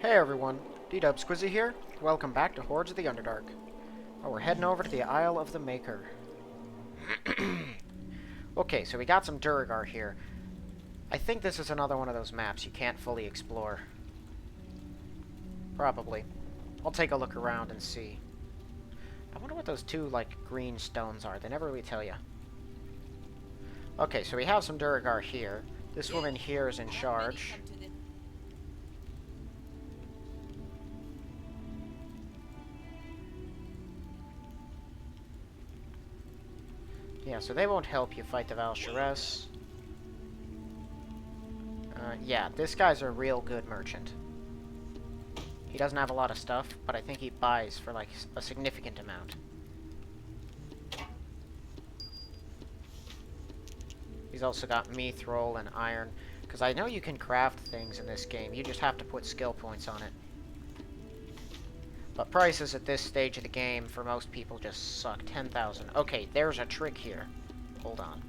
Hey everyone, D-Dub Squizzy here. Welcome back to Hordes of the Underdark. Oh, we're heading over to the Isle of the Maker. Okay, so we got some Duragar here. I think this is another one of those maps you can't fully explore. Probably. I'll take a look around and see. I wonder what those two, like, green stones are. They never really tell you. Okay, so we have some Duragar here. This woman here is in charge. Yeah, so they won't help you fight the Val'Sharess. Yeah, this guy's a real good merchant. He doesn't have a lot of stuff, but I think he buys for, like, a significant amount. He's also got mithril and iron, because I know you can craft things in this game. You just have to put skill points on it. But prices at this stage of the game, for most people, just suck. 10,000. Okay, there's a trick here. Hold on.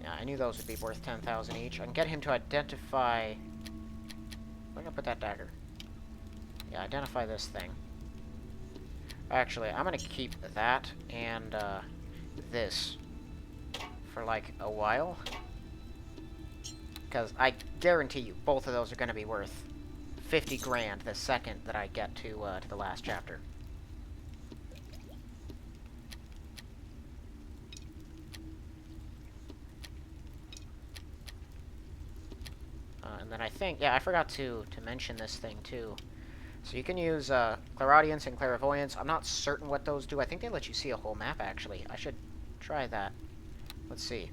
Yeah, I knew those would be worth 10,000 each. I can get him to identify... Where am I gonna put that dagger? Yeah, identify this thing. Actually, I'm gonna keep that and this for like a while. Because I guarantee you, both of those are gonna be worth 50 grand the second that I get to the last chapter. And then I think, yeah, I forgot to mention this thing too. So you can use Clairaudience and Clairvoyance. I'm not certain what those do. I think they let you see a whole map, actually. I should try that. Let's see.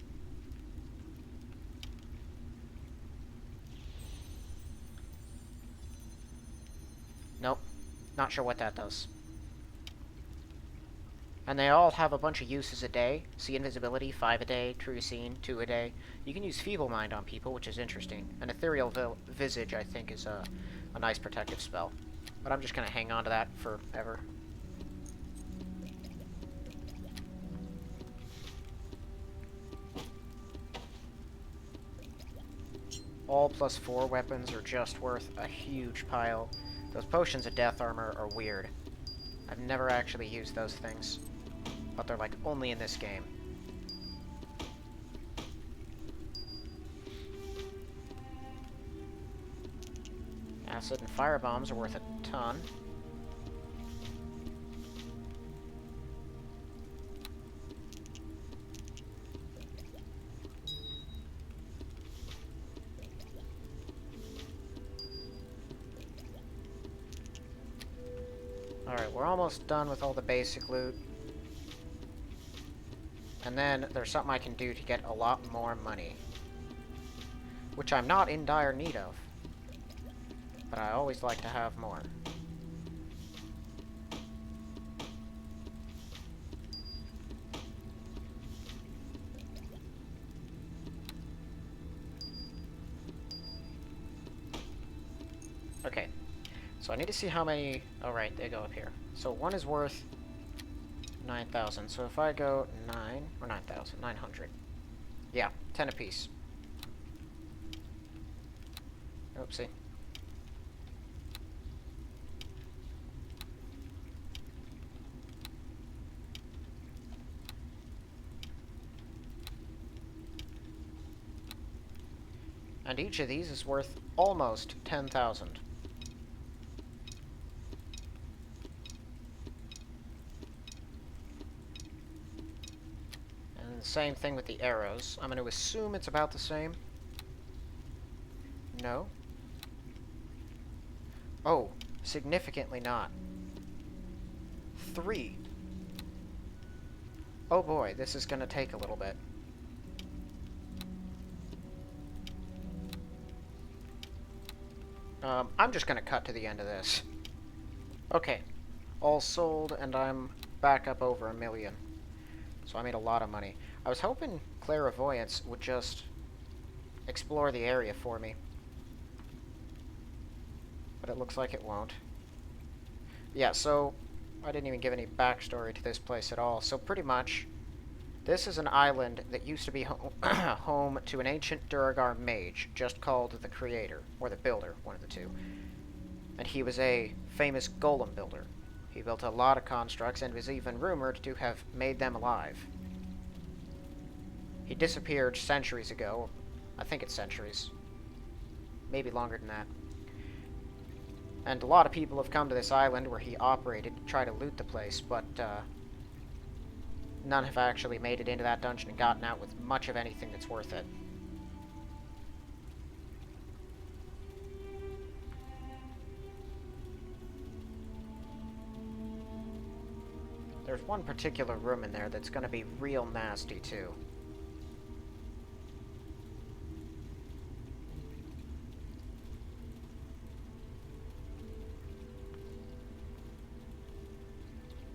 Nope. Not sure what that does. And they all have a bunch of uses a day. See invisibility, 5 a day. True Seen, 2 a day. You can use Feeble Mind on people, which is interesting. And Ethereal Visage, I think, is a nice protective spell. But I'm just going to hang on to that forever. All +4 weapons are just worth a huge pile. Those potions of death armor are weird. I've never actually used those things. But they're like only in this game. Acid and fire bombs are worth a ton. Alright, we're almost done with all the basic loot. And then there's something I can do to get a lot more money. Which I'm not in dire need of. But I always like to have more. Okay. So I need to see how many... Oh, right, they go up here. So one is worth 9,000. So if I go 9... Or 9,000. 900. Yeah, 10 apiece. Oopsie. And each of these is worth almost 10,000. And the same thing with the arrows. I'm going to assume it's about the same. No. Oh, significantly not. 3. Oh boy, this is going to take a little bit. I'm just going to cut to the end of this. Okay. All sold, and I'm back up over 1 million. So I made a lot of money. I was hoping Clairvoyance would just explore the area for me. But it looks like it won't. Yeah, so I didn't even give any backstory to this place at all. So pretty much, This is an island that used to be home to an ancient Duragar mage, just called the Creator, or the Builder, one of the two. And he was a famous golem builder. He built a lot of constructs and was even rumored to have made them alive. He disappeared centuries ago. I think it's centuries. Maybe longer than that. And a lot of people have come to this island where he operated to try to loot the place, but none have actually made it into that dungeon and gotten out with much of anything that's worth it. There's one particular room in there that's going to be real nasty, too.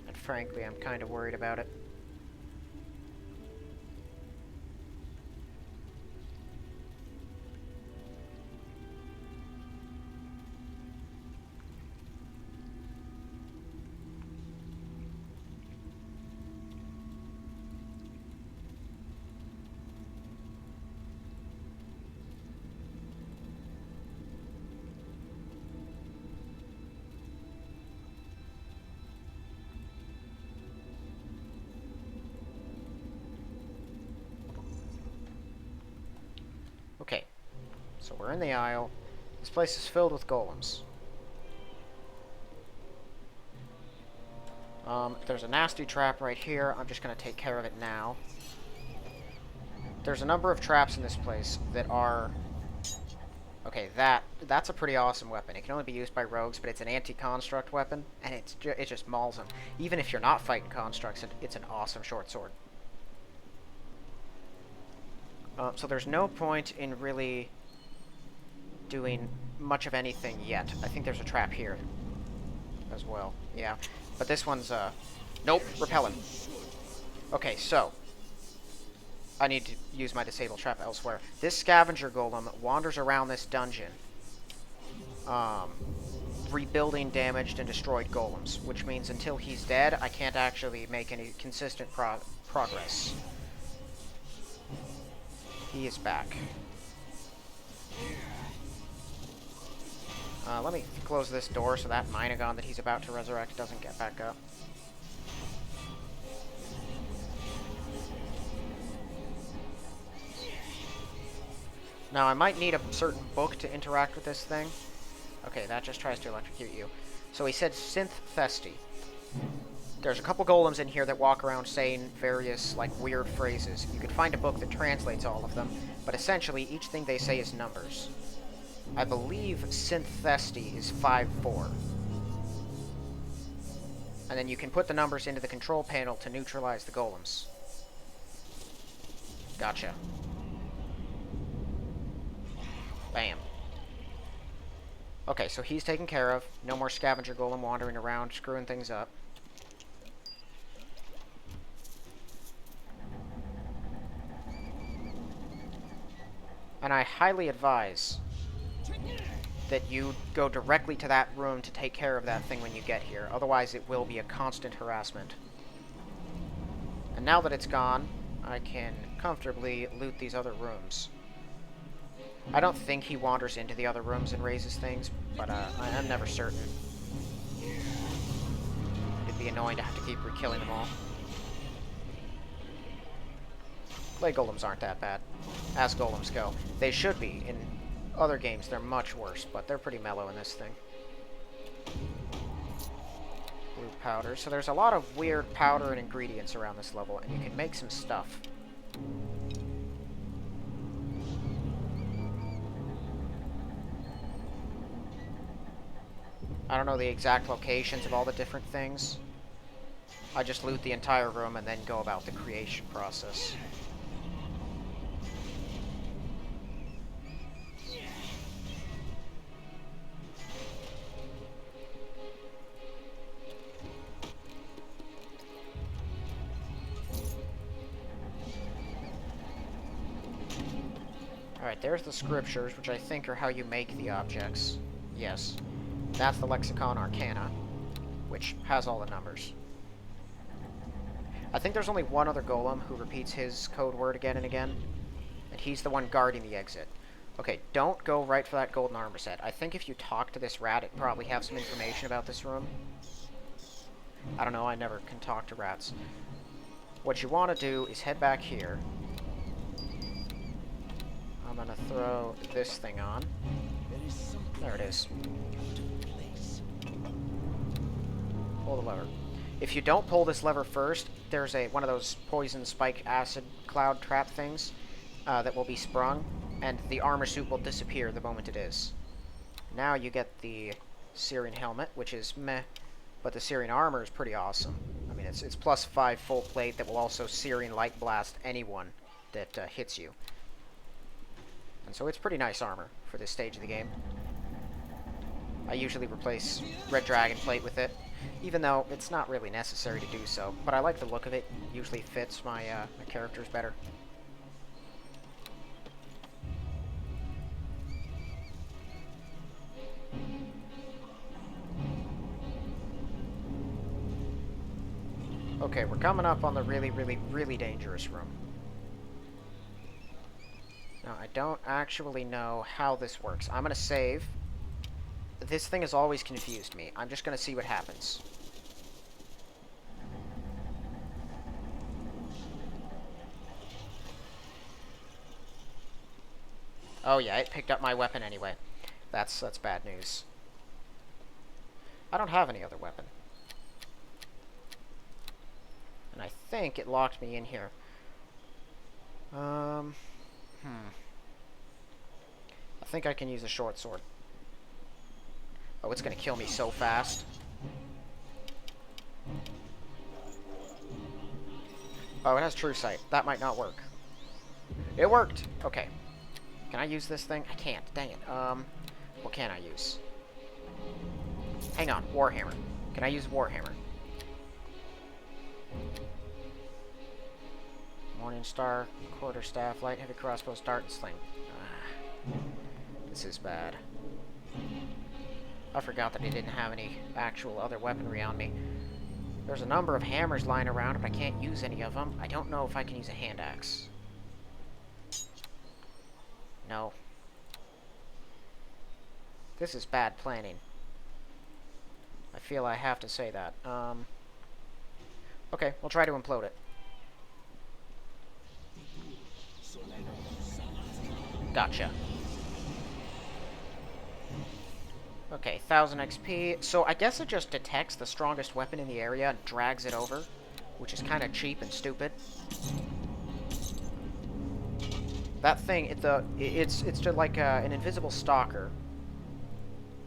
And frankly, I'm kind of worried about it. Okay, so we're in the Isle. This place is filled with golems. There's a nasty trap right here. I'm just going to take care of it now. There's a number of traps in this place that are... Okay, that's a pretty awesome weapon. It can only be used by rogues, but it's an anti-construct weapon, and it just mauls them. Even if you're not fighting constructs, it's an awesome short sword. So there's no point in really doing much of anything yet. I think there's a trap here as well. Yeah. But this one's, nope, repel him. Okay, so I need to use my disable trap elsewhere. This scavenger golem wanders around this dungeon, rebuilding damaged and destroyed golems, which means until he's dead, I can't actually make any consistent progress. He is back. Let me close this door so that Minagon that he's about to resurrect doesn't get back up. Now, I might need a certain book to interact with this thing. Okay, that just tries to electrocute you. So he said synth festy. There's a couple golems in here that walk around saying various, like, weird phrases. You could find a book that translates all of them, but essentially each thing they say is numbers. I believe synthesty is 5-4. And then you can put the numbers into the control panel to neutralize the golems. Gotcha. Bam. Okay, so he's taken care of. No more scavenger golem wandering around, screwing things up. And I highly advise that you go directly to that room to take care of that thing when you get here. Otherwise, it will be a constant harassment. And now that it's gone, I can comfortably loot these other rooms. I don't think he wanders into the other rooms and raises things, but I'm never certain. It'd be annoying to have to keep re-killing them all. Clay golems aren't that bad, as golems go. They should be. In other games, they're much worse, but they're pretty mellow in this thing. Blue powder. So there's a lot of weird powder and ingredients around this level, and you can make some stuff. I don't know the exact locations of all the different things. I just loot the entire room and then go about the creation process. Alright, there's the scriptures, which I think are how you make the objects. Yes. That's the Lexicon Arcana, which has all the numbers. I think there's only one other golem who repeats his code word again and again, and he's the one guarding the exit. Okay, don't go right for that golden armor set. I think if you talk to this rat, it probably have some information about this room. I don't know, I never can talk to rats. What you want to do is head back here. I'm gonna throw this thing on. There it is. Pull the lever. If you don't pull this lever first, there's one of those poison spike acid cloud trap things that will be sprung, and the armor suit will disappear the moment it is. Now you get the Syrian helmet, which is meh, but the Syrian armor is pretty awesome. I mean, it's +5 full plate that will also Syrian light blast anyone that hits you. And so it's pretty nice armor for this stage of the game. I usually replace Red Dragon plate with it, even though it's not really necessary to do so. But I like the look of it. It usually fits my characters better. Okay, we're coming up on the really, really, really dangerous room. Now, I don't actually know how this works. I'm going to save. This thing has always confused me. I'm just going to see what happens. Oh yeah, it picked up my weapon anyway. That's bad news. I don't have any other weapon. And I think it locked me in here. I think I can use a short sword. Oh, it's gonna kill me so fast. Oh, it has true sight. That might not work. It worked! Okay. Can I use this thing? I can't. Dang it. What can I use? Hang on. Warhammer. Can I use Warhammer? Morningstar, quarterstaff, light, heavy crossbow, dart, and sling. This is bad. I forgot that he didn't have any actual other weaponry on me. There's a number of hammers lying around, but I can't use any of them. I don't know if I can use a hand axe. No. This is bad planning. I feel I have to say that. Okay, we'll try to implode it. Gotcha. Okay, 1000 XP. So I guess it just detects the strongest weapon in the area and drags it over, which is kind of cheap and stupid. That thing, it's just like an invisible stalker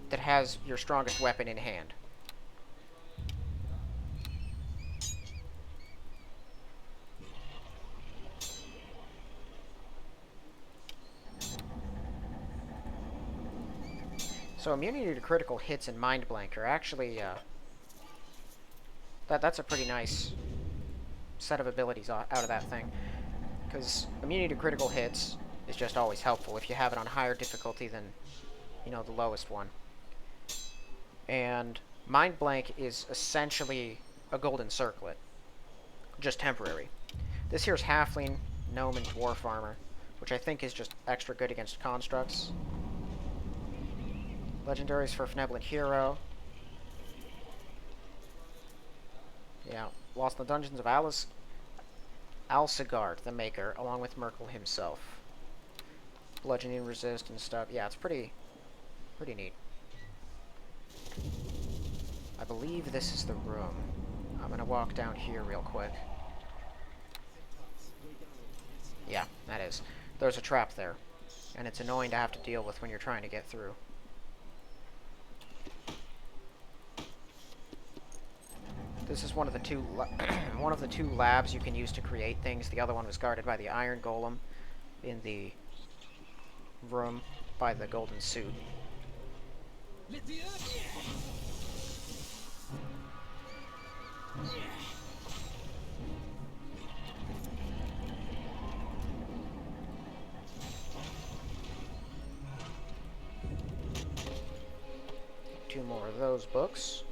that has your strongest weapon in hand. So immunity to critical hits and mind blank are actually that's a pretty nice set of abilities out of that thing. Because immunity to critical hits is just always helpful if you have it on higher difficulty than, you know, the lowest one. And mind blank is essentially a golden circlet, just temporary. This here's halfling, gnome, and dwarf armor, which I think is just extra good against constructs. Legendaries for Benevolent Hero. Yeah, lost in the dungeons of Alsigard, the Maker, along with Merkel himself. Bludgeoning resist and stuff. Yeah, it's pretty neat. I believe this is the room. I'm gonna walk down here real quick. Yeah, that is. There's a trap there, and it's annoying to have to deal with when you're trying to get through. This is one of the two labs you can use to create things. The other one was guarded by the Iron Golem in the room by the golden suit. Two more of those books.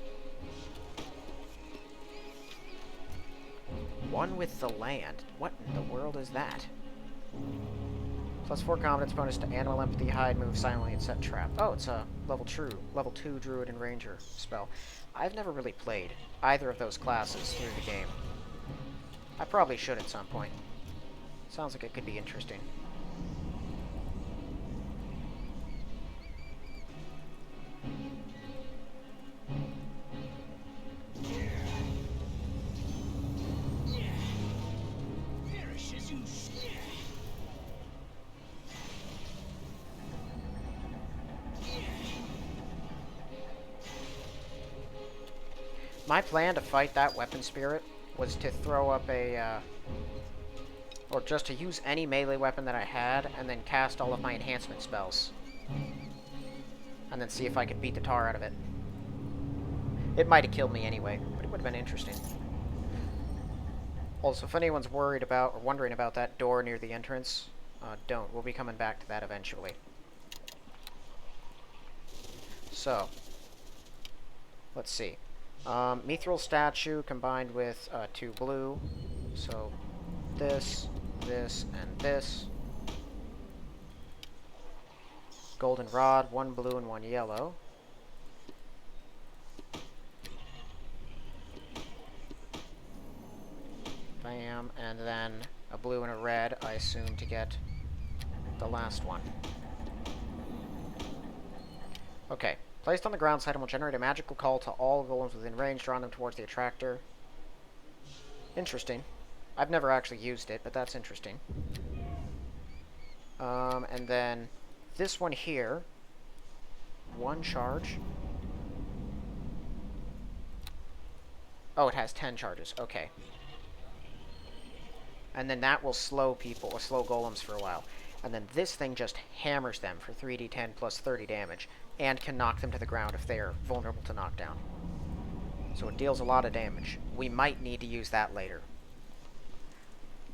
One with the land. What in the world is that? +4 confidence bonus to animal empathy, hide, move silently, and set trap. Oh, it's a level 2 druid and ranger spell. I've never really played either of those classes through the game. I probably should at some point. Sounds like it could be interesting. My plan to fight that weapon spirit was to throw up a, or just to use any melee weapon that I had, and then cast all of my enhancement spells. And then see if I could beat the tar out of it. It might have killed me anyway, but it would have been interesting. Also, if anyone's worried about, or wondering about that door near the entrance, don't. We'll be coming back to that eventually. So, let's see. Mithril statue combined with 2 blue. So this, this, and this. Golden rod, 1 blue and 1 yellow. Bam, and then a blue and a red, I assume, to get the last one. Okay. Placed on the ground, this item will generate a magical call to all golems within range, drawing them towards the attractor. Interesting. I've never actually used it, but that's interesting. And then this one here, 1 charge. Oh, it has 10 charges. Okay. And then that will slow people, or slow golems for a while. And then this thing just hammers them for 3d10 plus 30 damage, and can knock them to the ground if they are vulnerable to knockdown. So it deals a lot of damage. We might need to use that later.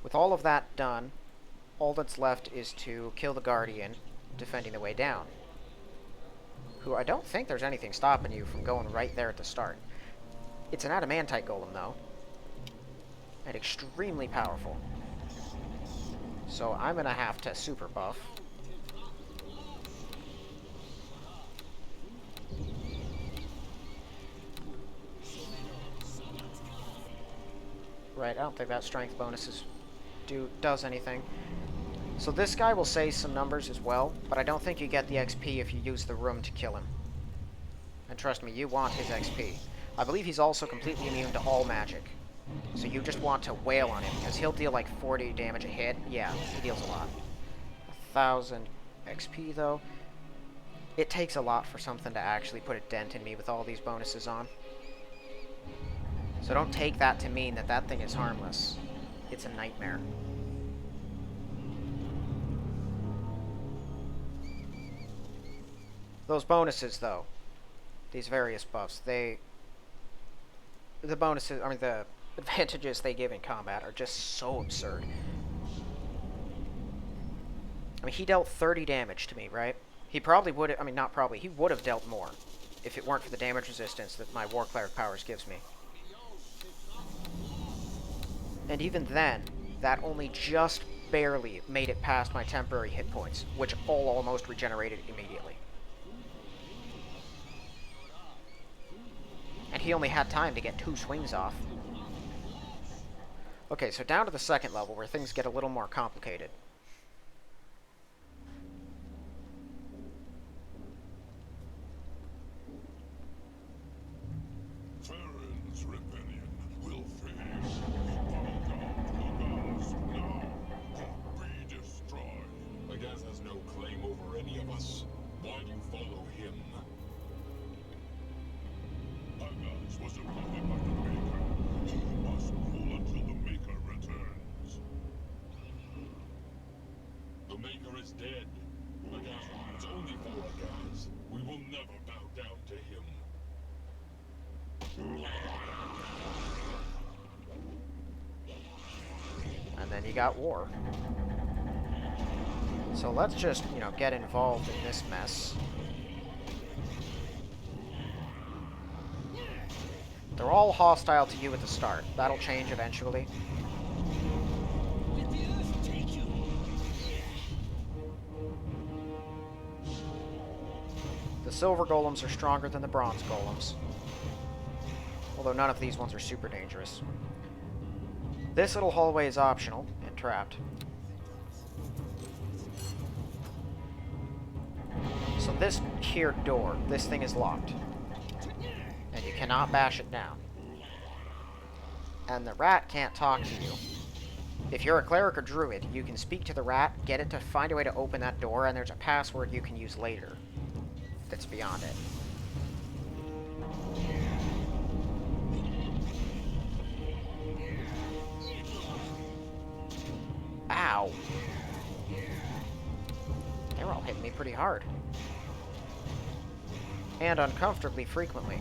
With all of that done, all that's left is to kill the Guardian, defending the way down. Who I don't think there's anything stopping you from going right there at the start. It's an adamantite golem, though. And extremely powerful. So I'm going to have to super buff. Right, I don't think that strength bonus does anything. So this guy will say some numbers as well, but I don't think you get the XP if you use the room to kill him. And trust me, you want his XP. I believe he's also completely immune to all magic. So you just want to wail on him, because he'll deal like 40 damage a hit. Yeah, he deals a lot. 1,000 XP, though. It takes a lot for something to actually put a dent in me with all these bonuses on. So don't take that to mean that that thing is harmless. It's a nightmare. Those bonuses, though, these various buffs, the bonuses, I mean, the advantages they give in combat are just so absurd. I mean, he dealt 30 damage to me, right? He probably would have, I mean, not probably, he would have dealt more if it weren't for the damage resistance that my War Cleric powers gives me. And even then, that only just barely made it past my temporary hit points, which all almost regenerated immediately. And he only had time to get 2 swings off. Okay, so down to the second level, where things get a little more complicated. Dead. It's only for guys. We will never bow down to him. And then you got war. So let's just, you know, get involved in this mess. They're all hostile to you at the start. That'll change eventually. silver golems are stronger than the bronze golems. Although none of these ones are super dangerous. This little hallway is optional and trapped. So this here door, this thing is locked. And you cannot bash it down. And the rat can't talk to you. If you're a cleric or druid, you can speak to the rat, get it to find a way to open that door, and there's a password you can use later that's beyond it. Ow. They were all hitting me pretty hard. And uncomfortably frequently.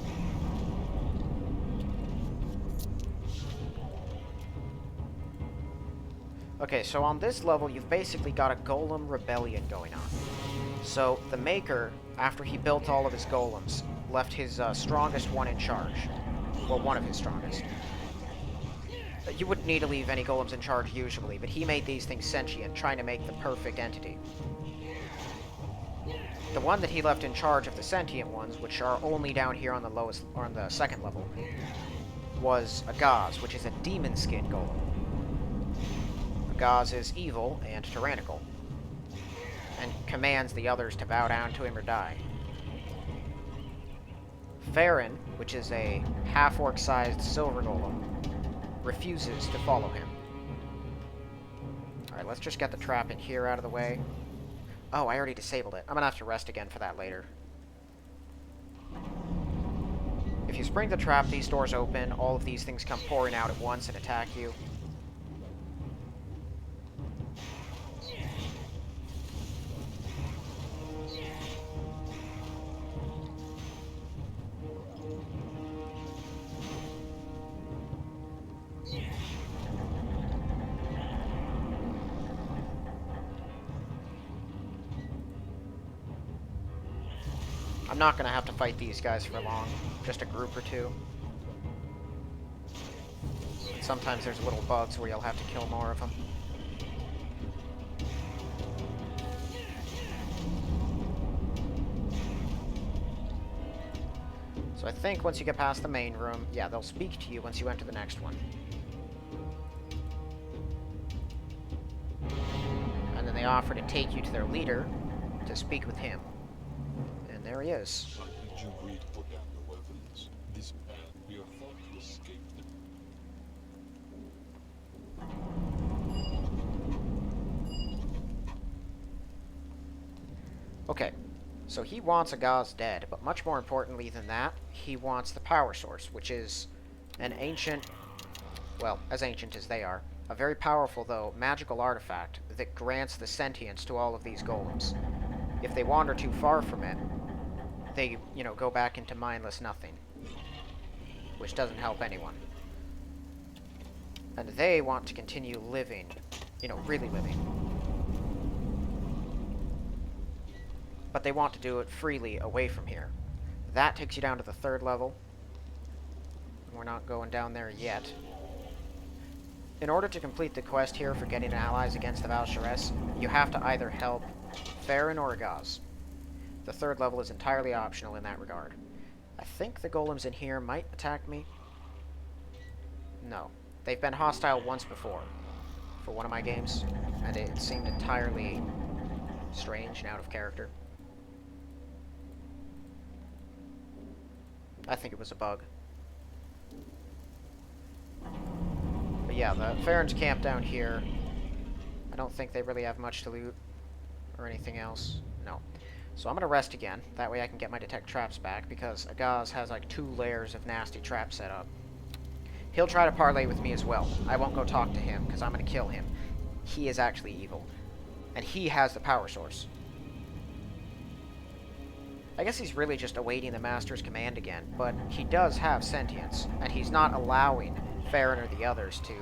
Okay, so on this level, you've basically got a golem rebellion going on. So, the Maker, after he built all of his golems, left his strongest one in charge. Well, one of his strongest. You wouldn't need to leave any golems in charge usually, but he made these things sentient, trying to make the perfect entity. The one that he left in charge of the sentient ones, which are only down here on the lowest, or on the second level, was a Gauze, which is a demon skin golem. Gauze is evil and tyrannical, and commands the others to bow down to him or die. Farron, which is a half-orc-sized silver golem, refuses to follow him. Alright, let's just get the trap in here out of the way. Oh, I already disabled it. I'm gonna have to rest again for that later. If you spring the trap, these doors open, all of these things come pouring out at once and attack you. I'm not going to have to fight these guys for long, just a group or two. Sometimes there's little bugs where you'll have to kill more of them. So I think once you get past the main room, yeah, they'll speak to you once you enter the next one. And then they offer to take you to their leader to speak with him. And there he is. Why did you agree to put down your weapons? This man, we are thought to escape them. Okay, so he wants a Gauze dead, but much more importantly than that, he wants the power source, which is an ancient, well, as ancient as they are, a very powerful, though, magical artifact that grants the sentience to all of these golems. If they wander too far from it, they, you know, go back into mindless nothing, which doesn't help anyone. And they want to continue living, you know, really living. But they want to do it freely away from here. That takes you down to the 3rd level. We're not going down there yet. In order to complete the quest here for getting allies against the Val'Sharess, you have to either help Farron or Gauze. The 3rd level is entirely optional in that regard. I think the golems in here might attack me. No. They've been hostile once before, for one of my games, and it seemed entirely strange and out of character. I think it was a bug. But yeah, the Farron's camp down here. I don't think they really have much to loot or anything else. No. So I'm going to rest again. That way I can get my detect traps back, because Agaz has like 2 layers of nasty traps set up. He'll try to parlay with me as well. I won't go talk to him, because I'm going to kill him. He is actually evil. And he has the power source. I guess he's really just awaiting the Master's command again, but he does have sentience, and he's not allowing Farron or the others to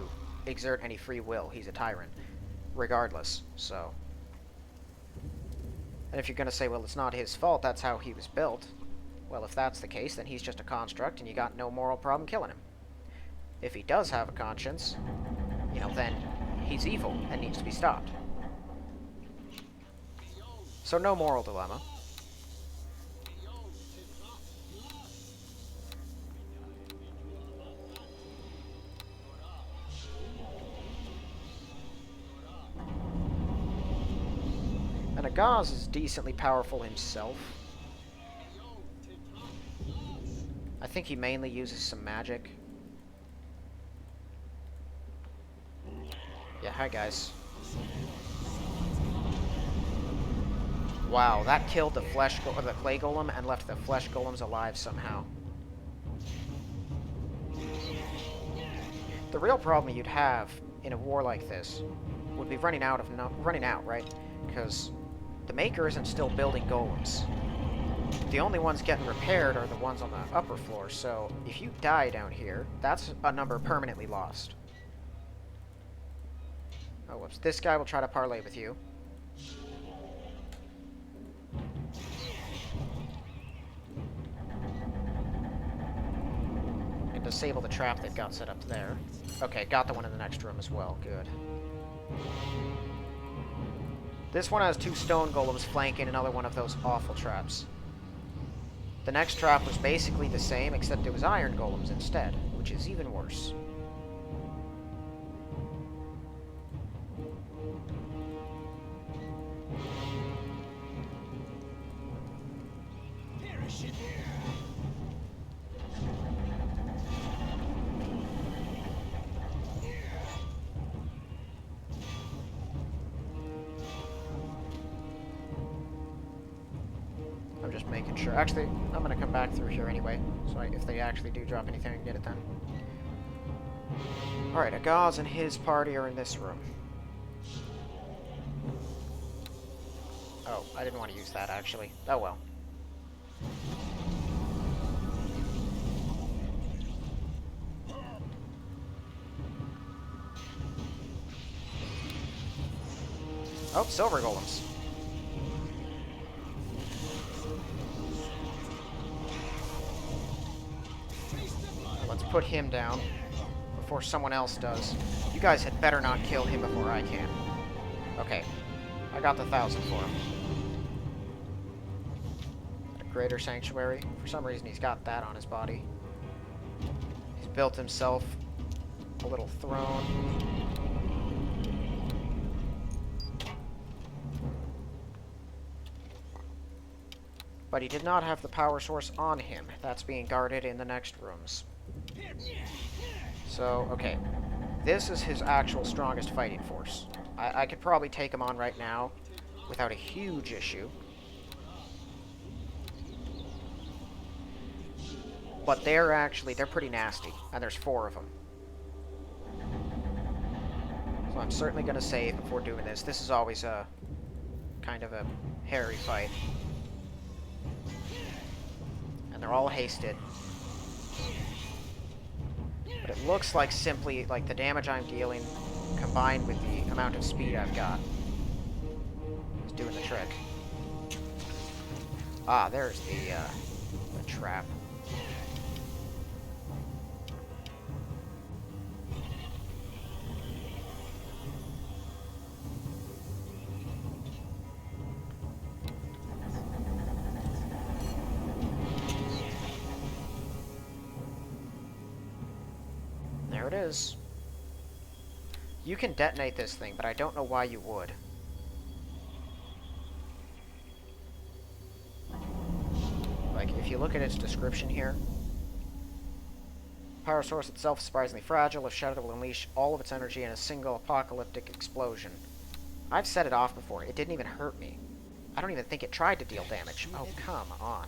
exert any free will. He's a tyrant, regardless, so. And if you're going to say, well, it's not his fault, that's how he was built, well, if that's the case, then he's just a construct, and you got no moral problem killing him. If he does have a conscience, you know, then he's evil and needs to be stopped. So no moral dilemma. Agaz is decently powerful himself. I think he mainly uses some magic. Yeah, hi guys. Wow, that killed the the clay golem and left the flesh golems alive somehow. The real problem you'd have in a war like this would be running out, right? Because the Maker isn't still building golems. The only ones getting repaired are the ones on the upper floor, so if you die down here, that's a number permanently lost. Oh, whoops. This guy will try to parlay with you. And disable the trap they've got set up there. Okay, got the one in the next room as well. Good. This one has 2 stone golems flanking another one of those awful traps. The next trap was basically the same, except it was iron golems instead, which is even worse. I'm just making sure. Actually, I'm going to come back through here anyway, so if they actually do drop anything, I can get it then. Alright, Agaz and his party are in this room. Oh, I didn't want to use that, actually. Oh well. Oh, silver golems. Let's put him down before someone else does. You guys had better not kill him before I can. Okay. I got the 1,000 for him. A greater sanctuary. For some reason he's got that on his body. He's built himself a little throne. But he did not have the power source on him. That's being guarded in the next rooms. So, okay. This is his actual strongest fighting force. I could probably take him on right now without a huge issue. But they're pretty nasty. And there's 4 of them. So I'm certainly going to save before doing this. This is always a kind of a hairy fight. And they're all hasted. But it looks like simply, like, the damage I'm dealing combined with the amount of speed I've got is doing the trick. Ah, there's the trap. There it is. You can detonate this thing, but I don't know why you would. Like, if you look at its description here, power source itself is surprisingly fragile. If shattered, it will unleash all of its energy in a single apocalyptic explosion. I've set it off before. It didn't even hurt me. I don't even think it tried to deal damage. Oh, come on.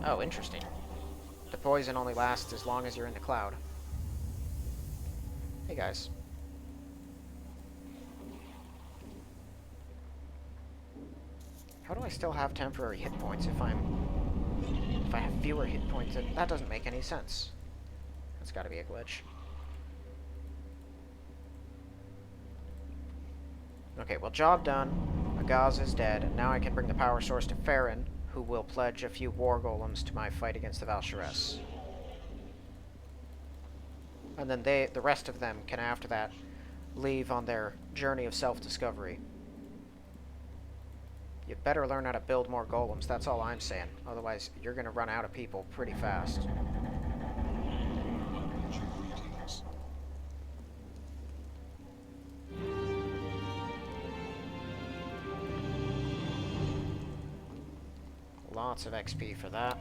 Oh, interesting. The poison only lasts as long as you're in the cloud. Hey, guys. How do I still have temporary hit points if I have fewer hit points? That doesn't make any sense. That's gotta be a glitch. Okay, well, job done. Agaz is dead, and now I can bring the power source to Farron, who will pledge a few war golems to my fight against the Val'Sharess. And then the rest of them can, after that, leave on their journey of self-discovery. You better learn how to build more golems, that's all I'm saying. Otherwise, you're gonna run out of people pretty fast. Lots of XP for that.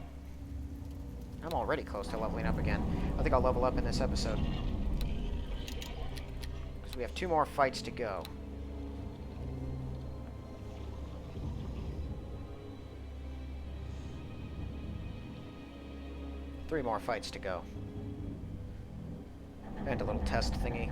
I'm already close to leveling up again. I think I'll level up in this episode. Because we have 2 more fights to go. Three more fights to go. And a little test thingy.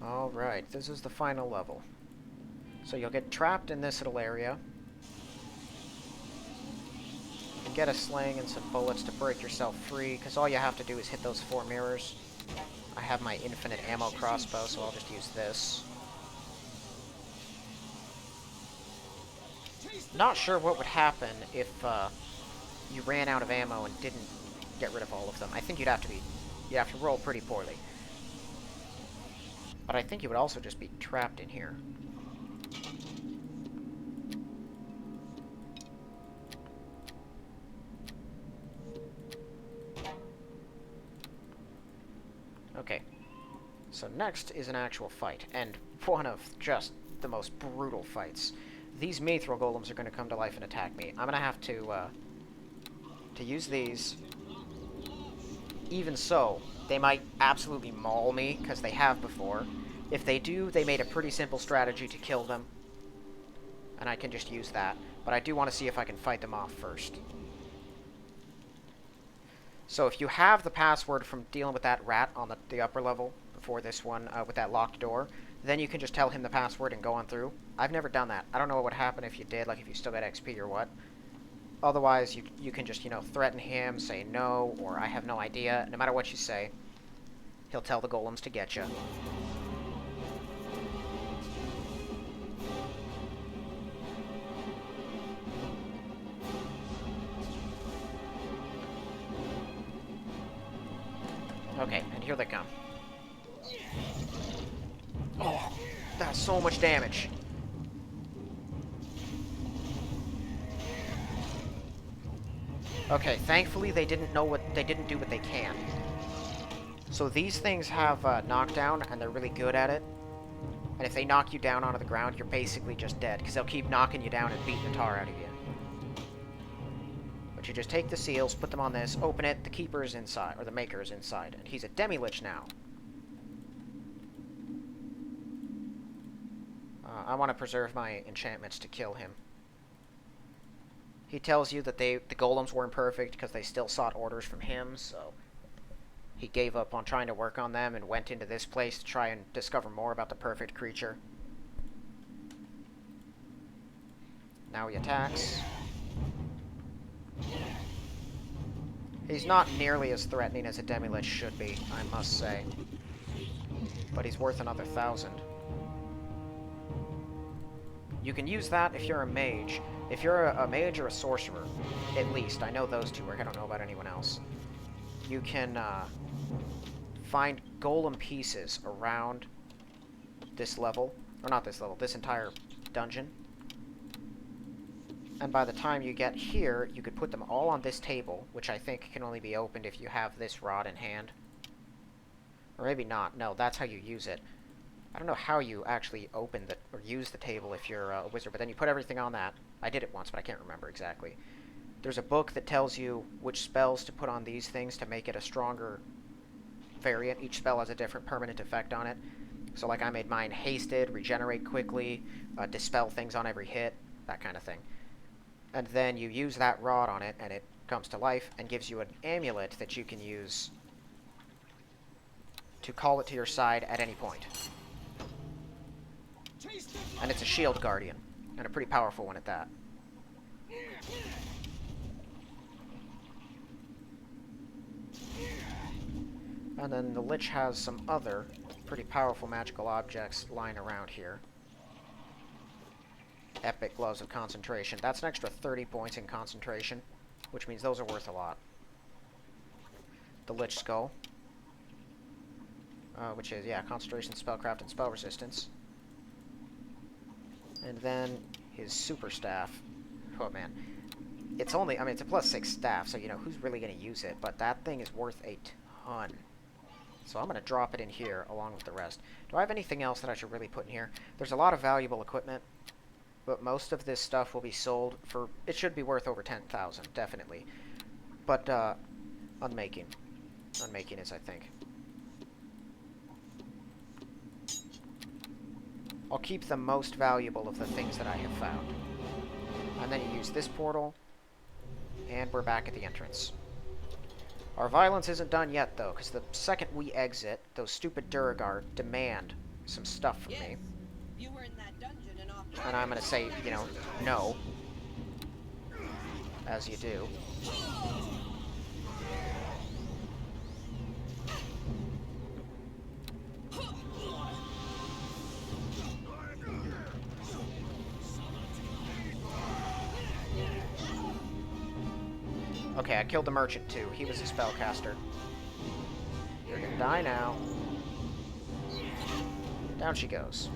Alright, this is the final level. So you'll get trapped in this little area. You can get a sling and some bullets to break yourself free, because all you have to do is hit those 4 mirrors. I have my infinite ammo crossbow, so I'll just use this. Not sure what would happen if you ran out of ammo and didn't get rid of all of them. I think you'd have to roll pretty poorly. But I think you would also just be trapped in here. Okay. So next is an actual fight, and one of just the most brutal fights. These mithril golems are going to come to life and attack me. I'm going to have to use these. Even so, they might absolutely maul me, because they have before. If they do, they made a pretty simple strategy to kill them. And I can just use that. But I do want to see if I can fight them off first. So if you have the password from dealing with that rat on the upper level, before this one, with that locked door, then you can just tell him the password and go on through. I've never done that. I don't know what would happen if you did, like if you still got XP or what. Otherwise, you can just, threaten him, say no, or I have no idea. No matter what you say, he'll tell the golems to get you. Okay, and here they come. Oh, that's so much damage. Okay, thankfully they didn't do what they can. So these things have knockdown, and they're really good at it. And if they knock you down onto the ground, you're basically just dead, because they'll keep knocking you down and beating the tar out of you. But you just take the seals, put them on this, open it, the keeper's inside, or the maker's inside, and he's a demi-lich now. I want to preserve my enchantments to kill him. He tells you that the golems weren't perfect because they still sought orders from him, so he gave up on trying to work on them and went into this place to try and discover more about the perfect creature. Now he attacks. He's not nearly as threatening as a demi-lich should be, I must say. But he's worth another 1,000. You can use that if you're a mage. If you're a mage or a sorcerer, at least, I know those two work, I don't know about anyone else. You can find golem pieces around this level, or not this level, this entire dungeon. And by the time you get here, you could put them all on this table, which I think can only be opened if you have this rod in hand. Or maybe not. No, that's how you use it. I don't know how you actually open or use the table if you're a wizard, but then you put everything on that. I did it once, but I can't remember exactly. There's a book that tells you which spells to put on these things to make it a stronger variant. Each spell has a different permanent effect on it. So like I made mine hasted, regenerate quickly, dispel things on every hit, that kind of thing. And then you use that rod on it, and it comes to life and gives you an amulet that you can use to call it to your side at any point. And it's a shield guardian, and a pretty powerful one at that. And then the Lich has some other pretty powerful magical objects lying around here. Epic Gloves of Concentration. That's an extra 30 points in concentration, which means those are worth a lot. The Lich Skull, which is, yeah, concentration, spellcraft, and spell resistance. And then his super staff. Oh man, it's only, I mean, it's a +6 staff, so you know who's really going to use it, but that thing is worth a ton. So I'm going to drop it in here along with the rest. Do I have anything else that I should really put in here? There's a lot of valuable equipment, but most of this stuff will be sold for, it should be worth over 10,000, definitely. But unmaking is, I think. I'll keep the most valuable of the things that I have found. And then you use this portal, and we're back at the entrance. Our violence isn't done yet, though, because the second we exit, those stupid Duragar demand some stuff from me. You were in that dungeon and off. And I'm going to say, you know, no. As you do. Okay, I killed the merchant too. He was a spellcaster. You're gonna die now. Down she goes.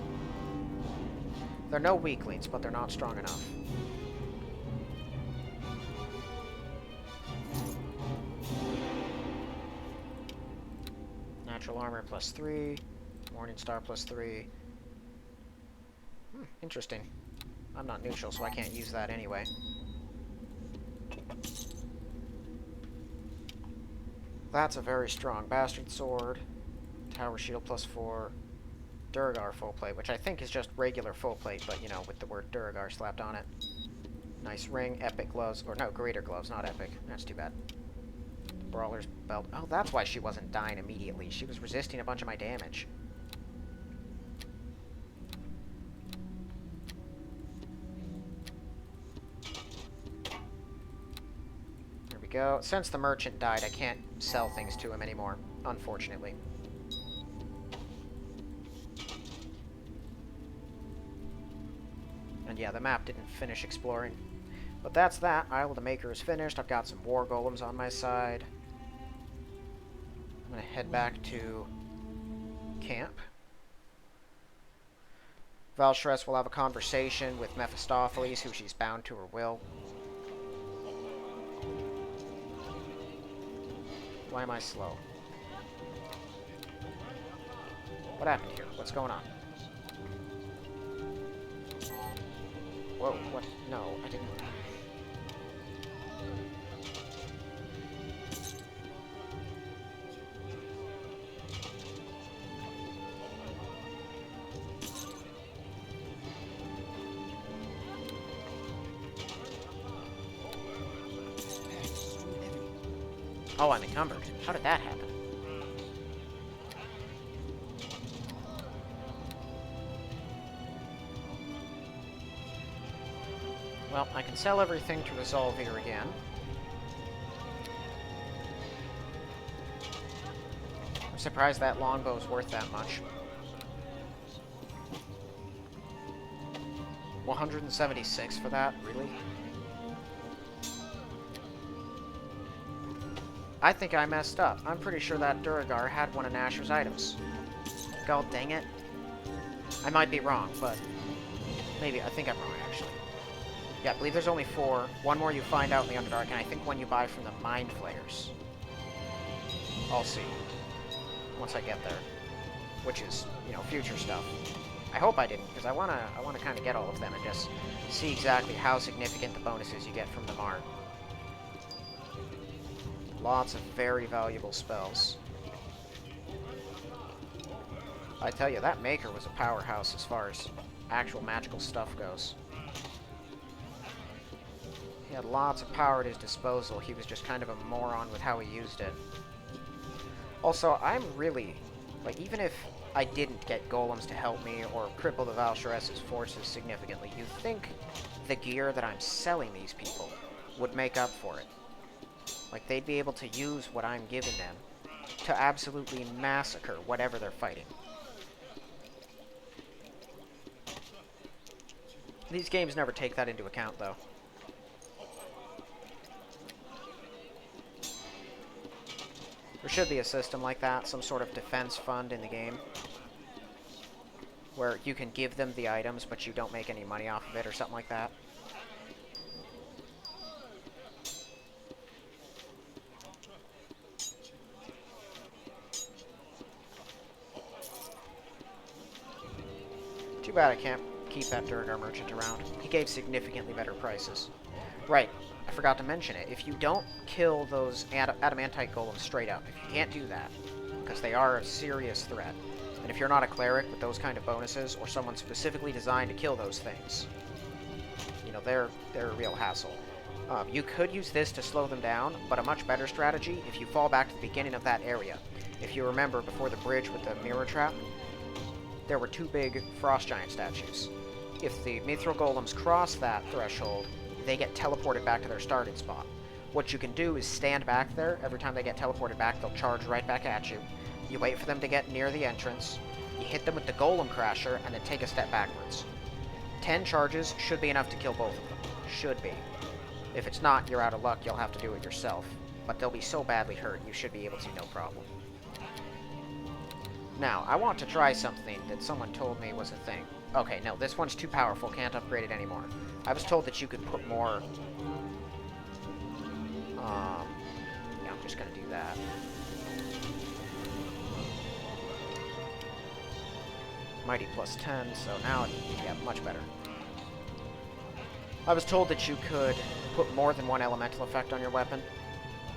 They're no weaklings, but they're not strong enough. Natural armor +3. Morning star +3. Interesting. I'm not neutral, so I can't use that anyway. That's a very strong bastard sword. Tower shield +4. Duragar full plate, which I think is just regular full plate, but you know, with the word Duragar slapped on it. Nice ring, epic gloves, or no, greater gloves, not epic. That's too bad. Brawler's belt. Oh, that's why she wasn't dying immediately. She was resisting a bunch of my damage. Go. Since the merchant died, I can't sell things to him anymore, unfortunately. And yeah, the map didn't finish exploring. But that's that. Isle of the Maker is finished. I've got some war golems on my side. I'm going to head back to camp. Valshress will have a conversation with Mephistopheles, who she's bound to her will. Why am I slow? What happened here? What's going on? Whoa, what? No, I didn't. Oh, I'm encumbered. How did that happen? Well, I can sell everything to resolve here again. I'm surprised that longbow's worth that much. 176 for that? Really? I think I messed up. I'm pretty sure that Duragar had one of Nasher's items. God dang it. I might be wrong, but maybe. I think I'm wrong, actually. Yeah, I believe there's only 4. One more you find out in the Underdark, and I think one you buy from the Mind Flayers. I'll see. Once I get there. Which is, you know, future stuff. I hope I didn't, because I wanna kind of get all of them and just see exactly how significant the bonuses you get from them are. Lots of very valuable spells. I tell you, that Maker was a powerhouse as far as actual magical stuff goes. He had lots of power at his disposal. He was just kind of a moron with how he used it. Also, I'm really... like, even if I didn't get golems to help me or cripple the Valshress's forces significantly, you'd think the gear that I'm selling these people would make up for it. Like, they'd be able to use what I'm giving them to absolutely massacre whatever they're fighting. These games never take that into account, though. There should be a system like that, some sort of defense fund in the game, where you can give them the items, but you don't make any money off of it, or something like that. Too bad I can't keep that Durgar merchant around. He gave significantly better prices. Right, I forgot to mention it. If you don't kill those adamantite golems straight up, if you can't do that, because they are a serious threat, and if you're not a cleric with those kind of bonuses, or someone specifically designed to kill those things, you know, they're a real hassle. You could use this to slow them down, but a much better strategy if you fall back to the beginning of that area. If you remember, before the bridge with the mirror trap, there were 2 big frost giant statues. If the mithril golems cross that threshold, they get teleported back to their starting spot. What you can do is stand back there. Every time they get teleported back, they'll charge right back at you. You wait for them to get near the entrance, you hit them with the golem crasher, and then take a step backwards. 10 charges should be enough to kill both of them. Should be. If it's not, you're out of luck, you'll have to do it yourself. But they'll be so badly hurt, you should be able to, no problem. Now, I want to try something that someone told me was a thing. Okay, no, this one's too powerful, can't upgrade it anymore. I was told that you could put more... yeah, I'm just gonna do that. Mighty plus 10, so now, yeah, much better. I was told that you could put more than one elemental effect on your weapon,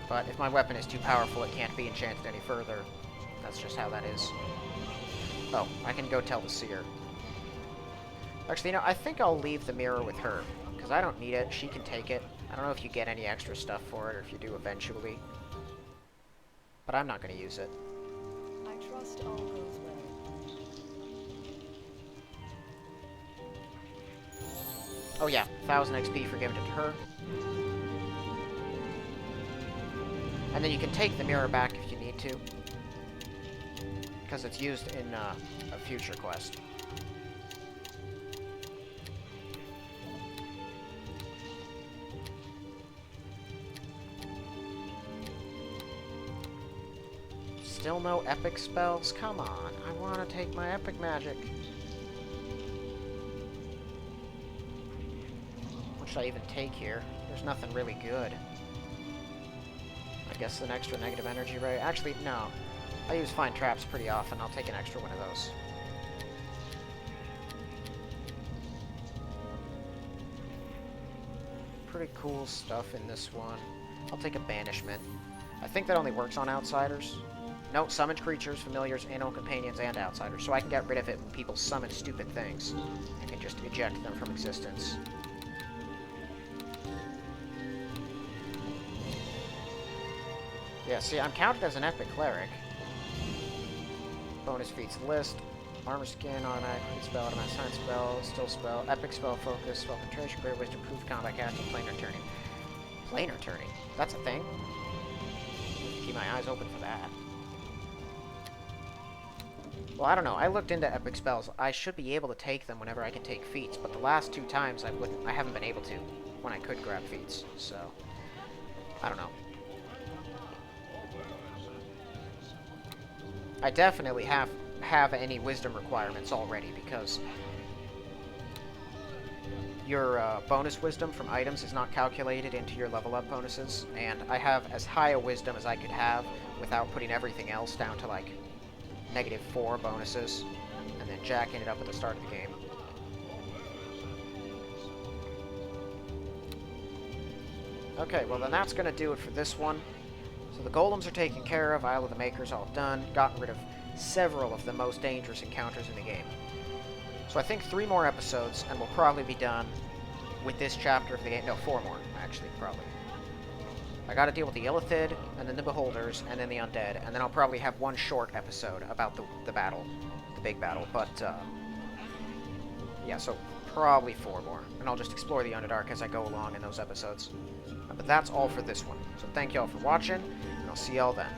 but if my weapon is too powerful, it can't be enchanted any further. That's just how that is. Oh, I can go tell the seer. Actually, you know, I think I'll leave the mirror with her, because I don't need it. She can take it. I don't know if you get any extra stuff for it, or if you do eventually. But I'm not going to use it. I trust all goes well. Oh yeah, 1000 XP for giving it to her. And then you can take the mirror back if you need to, because it's used in a future quest. Still no epic spells? Come on, I want to take my epic magic. What should I even take here? There's nothing really good. I guess an extra negative energy ray. Actually, no. I use fine traps pretty often. I'll take an extra one of those. Pretty cool stuff in this one. I'll take a banishment. I think that only works on outsiders. No, summoned creatures, familiars, animal companions, and outsiders. So I can get rid of it when people summon stupid things. I can just eject them from existence. Yeah, see, I'm counted as an epic cleric. Bonus feats list. Armor skin, automatic spell, automatic science spell, still spell, epic spell, focus, spell penetration, great wisdom, proof combat casting, planar turning. Planar turning? That's a thing? Keep my eyes open for that. Well, I don't know. I looked into epic spells. I should be able to take them whenever I can take feats, but the last 2 times I haven't been able to when I could grab feats. So I don't know. I definitely have any wisdom requirements already, because your bonus wisdom from items is not calculated into your level up bonuses, and I have as high a wisdom as I could have without putting everything else down to like -4 bonuses, and then jacking it up at the start of the game. Okay, well then that's going to do it for this one. So the golems are taken care of, Isle of the Makers all done, gotten rid of several of the most dangerous encounters in the game. So I think 3 more episodes, and we'll probably be done with this chapter of the game. No, 4 more, actually, probably. I gotta deal with the Illithid, and then the Beholders, and then the Undead, and then I'll probably have 1 short episode about the battle, the big battle, but, yeah, so probably 4 more, and I'll just explore the Underdark as I go along in those episodes. But that's all for this one, so thank y'all for watching, and I'll see y'all then.